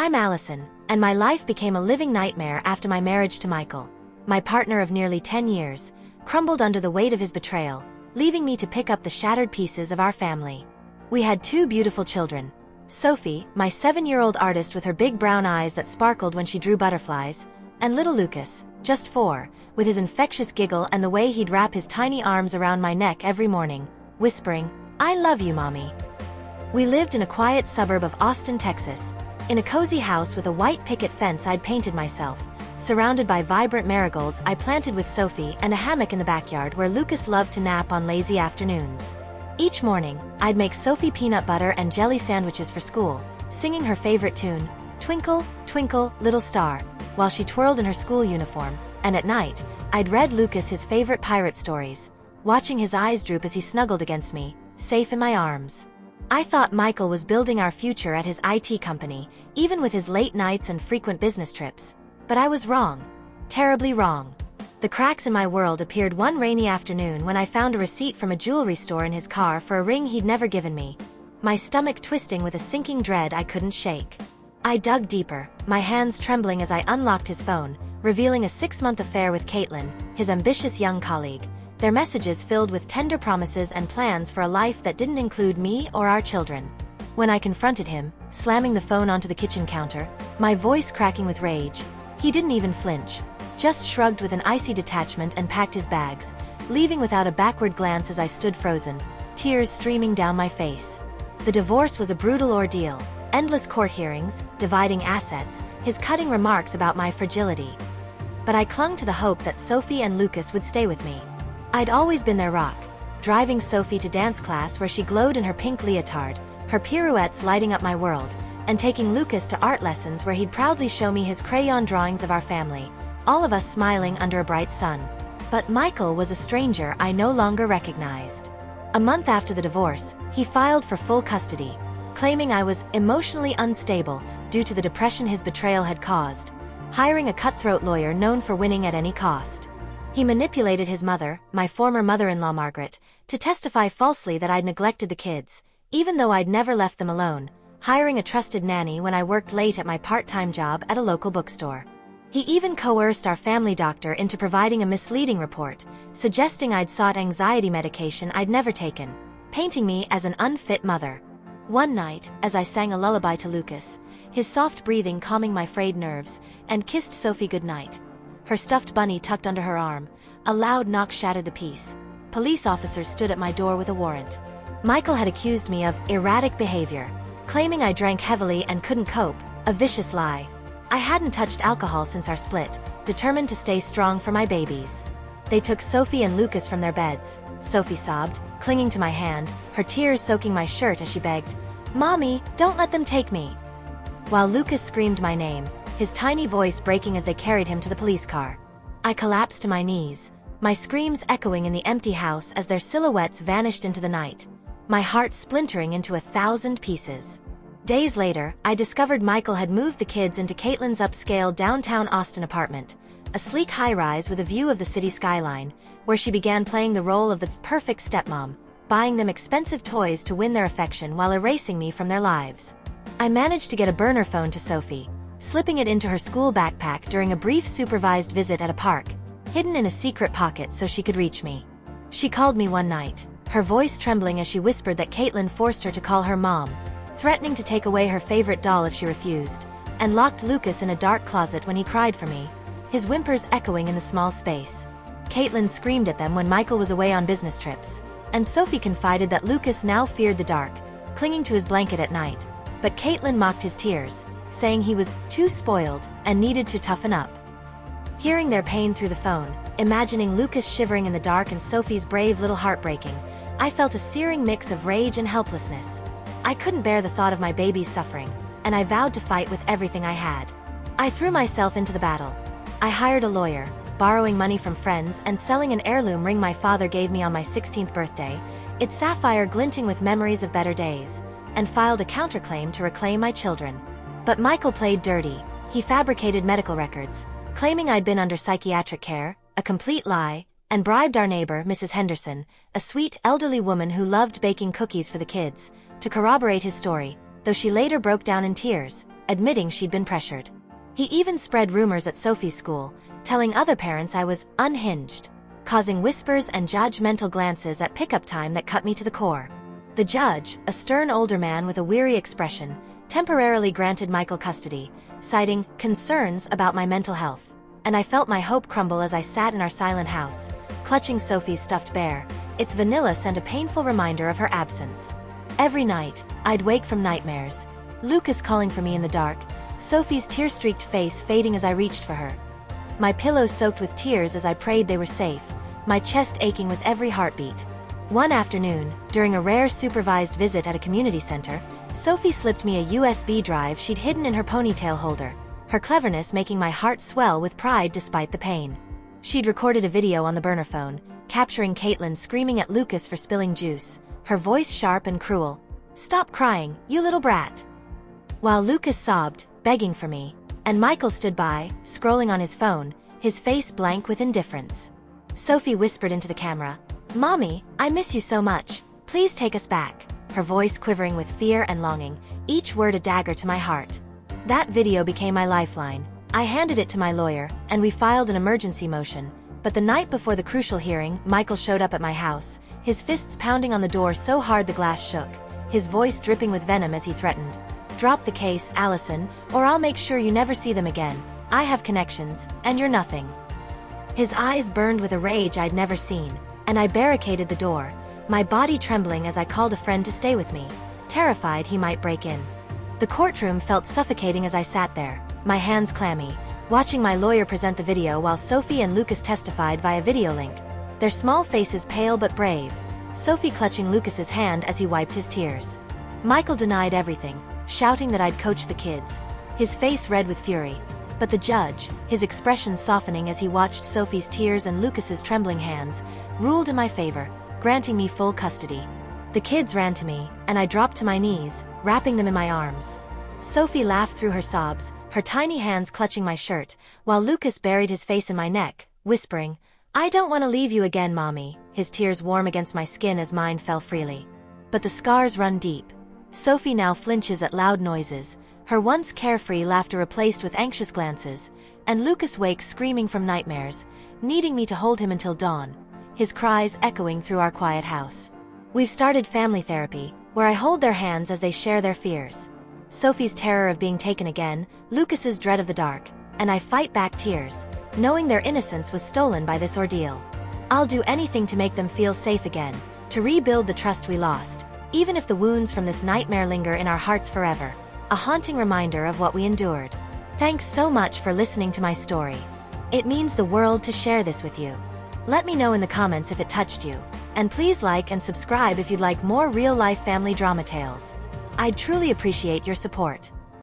I'm Allison, and my life became a living nightmare after my marriage to Michael. My partner of nearly 10 years crumbled under the weight of his betrayal, leaving me to pick up the shattered pieces of our family. We had 2 beautiful children. Sophie, my 7-year-old artist with her big brown eyes that sparkled when she drew butterflies, and little Lucas, just 4, with his infectious giggle and the way he'd wrap his tiny arms around my neck every morning, whispering, "I love you, Mommy." We lived in a quiet suburb of Austin, Texas, in a cozy house with a white picket fence I'd painted myself, surrounded by vibrant marigolds I planted with Sophie and a hammock in the backyard where Lucas loved to nap on lazy afternoons. Each morning, I'd make Sophie peanut butter and jelly sandwiches for school, singing her favorite tune, "Twinkle, Twinkle, Little Star," while she twirled in her school uniform, and at night, I'd read Lucas his favorite pirate stories, watching his eyes droop as he snuggled against me, safe in my arms. I thought Michael was building our future at his IT company, even with his late nights and frequent business trips. But I was wrong. Terribly wrong. The cracks in my world appeared one rainy afternoon when I found a receipt from a jewelry store in his car for a ring he'd never given me, my stomach twisting with a sinking dread I couldn't shake. I dug deeper, my hands trembling as I unlocked his phone, revealing a 6-month affair with Caitlin, his ambitious young colleague, their messages filled with tender promises and plans for a life that didn't include me or our children. When I confronted him, slamming the phone onto the kitchen counter, my voice cracking with rage, he didn't even flinch, just shrugged with an icy detachment and packed his bags, leaving without a backward glance as I stood frozen, tears streaming down my face. The divorce was a brutal ordeal, endless court hearings, dividing assets, his cutting remarks about my fragility. But I clung to the hope that Sophie and Lucas would stay with me. I'd always been their rock, driving Sophie to dance class where she glowed in her pink leotard, her pirouettes lighting up my world, and taking Lucas to art lessons where he'd proudly show me his crayon drawings of our family, all of us smiling under a bright sun. But Michael was a stranger I no longer recognized. A month after the divorce, he filed for full custody, claiming I was emotionally unstable due to the depression his betrayal had caused, hiring a cutthroat lawyer known for winning at any cost. He manipulated his mother, my former mother-in-law Margaret, to testify falsely that I'd neglected the kids, even though I'd never left them alone, hiring a trusted nanny when I worked late at my part-time job at a local bookstore. He even coerced our family doctor into providing a misleading report, suggesting I'd sought anxiety medication I'd never taken, painting me as an unfit mother. One night, as I sang a lullaby to Lucas, his soft breathing calming my frayed nerves, and kissed Sophie goodnight, her stuffed bunny tucked under her arm, a loud knock shattered the peace. Police officers stood at my door with a warrant. Michael had accused me of erratic behavior, claiming I drank heavily and couldn't cope, a vicious lie. I hadn't touched alcohol since our split, determined to stay strong for my babies. They took Sophie and Lucas from their beds, Sophie sobbed, clinging to my hand, her tears soaking my shirt as she begged, "Mommy, don't let them take me." While Lucas screamed my name, his tiny voice breaking as they carried him to the police car. I collapsed to my knees, my screams echoing in the empty house as their silhouettes vanished into the night, my heart splintering into 1,000 pieces. Days later, I discovered Michael had moved the kids into Caitlin's upscale downtown Austin apartment, a sleek high-rise with a view of the city skyline, where she began playing the role of the perfect stepmom, buying them expensive toys to win their affection while erasing me from their lives. I managed to get a burner phone to Sophie, slipping it into her school backpack during a brief supervised visit at a park, hidden in a secret pocket so she could reach me. She called me one night, her voice trembling as she whispered that Caitlin forced her to call her mom, threatening to take away her favorite doll if she refused, and locked Lucas in a dark closet when he cried for me, his whimpers echoing in the small space. Caitlin screamed at them when Michael was away on business trips, and Sophie confided that Lucas now feared the dark, clinging to his blanket at night, but Caitlin mocked his tears, saying he was too spoiled and needed to toughen up. Hearing their pain through the phone, imagining Lucas shivering in the dark and Sophie's brave little heart breaking, I felt a searing mix of rage and helplessness. I couldn't bear the thought of my baby's suffering, and I vowed to fight with everything I had. I threw myself into the battle. I hired a lawyer, borrowing money from friends and selling an heirloom ring my father gave me on my 16th birthday, its sapphire glinting with memories of better days, and filed a counterclaim to reclaim my children. But Michael played dirty. He fabricated medical records, claiming I'd been under psychiatric care, a complete lie, and bribed our neighbor, Mrs. Henderson, a sweet elderly woman who loved baking cookies for the kids, to corroborate his story, though she later broke down in tears, admitting she'd been pressured. He even spread rumors at Sophie's school, telling other parents I was unhinged, causing whispers and judgmental glances at pickup time that cut me to the core. The judge, a stern older man with a weary expression, temporarily granted Michael custody, citing concerns about my mental health. And I felt my hope crumble as I sat in our silent house, clutching Sophie's stuffed bear. Its vanilla sent a painful reminder of her absence. Every night, I'd wake from nightmares, Lucas calling for me in the dark, Sophie's tear-streaked face fading as I reached for her. My pillows soaked with tears as I prayed they were safe, my chest aching with every heartbeat. One afternoon, during a rare supervised visit at a community center, Sophie slipped me a USB drive she'd hidden in her ponytail holder, her cleverness making my heart swell with pride despite the pain. She'd recorded a video on the burner phone, capturing Caitlin screaming at Lucas for spilling juice, her voice sharp and cruel. "Stop crying, you little brat." While Lucas sobbed, begging for me, and Michael stood by, scrolling on his phone, his face blank with indifference. Sophie whispered into the camera, "Mommy, I miss you so much. Please take us back," her voice quivering with fear and longing, each word a dagger to my heart. That video became my lifeline. I handed it to my lawyer, and we filed an emergency motion. But the night before the crucial hearing, Michael showed up at my house, his fists pounding on the door so hard the glass shook, his voice dripping with venom as he threatened, "Drop the case, Allison, or I'll make sure you never see them again. I have connections, and you're nothing." His eyes burned with a rage I'd never seen, and I barricaded the door, my body trembling as I called a friend to stay with me, terrified he might break in. The courtroom felt suffocating as I sat there, my hands clammy, watching my lawyer present the video while Sophie and Lucas testified via video link, their small faces pale but brave, Sophie clutching Lucas's hand as he wiped his tears. Michael denied everything, shouting that I'd coached the kids, his face red with fury. But the judge, his expression softening as he watched Sophie's tears and Lucas's trembling hands, ruled in my favor, granting me full custody. The kids ran to me, and I dropped to my knees, wrapping them in my arms. Sophie laughed through her sobs, her tiny hands clutching my shirt, while Lucas buried his face in my neck, whispering, "I don't want to leave you again, Mommy," his tears warm against my skin as mine fell freely. But the scars run deep. Sophie now flinches at loud noises, her once carefree laughter replaced with anxious glances, and Lucas wakes screaming from nightmares, needing me to hold him until dawn, his cries echoing through our quiet house. We've started family therapy, where I hold their hands as they share their fears. Sophie's terror of being taken again, Lucas's dread of the dark, and I fight back tears, knowing their innocence was stolen by this ordeal. I'll do anything to make them feel safe again, to rebuild the trust we lost, even if the wounds from this nightmare linger in our hearts forever, a haunting reminder of what we endured. Thanks so much for listening to my story. It means the world to share this with you. Let me know in the comments if it touched you, and please like and subscribe if you'd like more real-life family drama tales. I'd truly appreciate your support.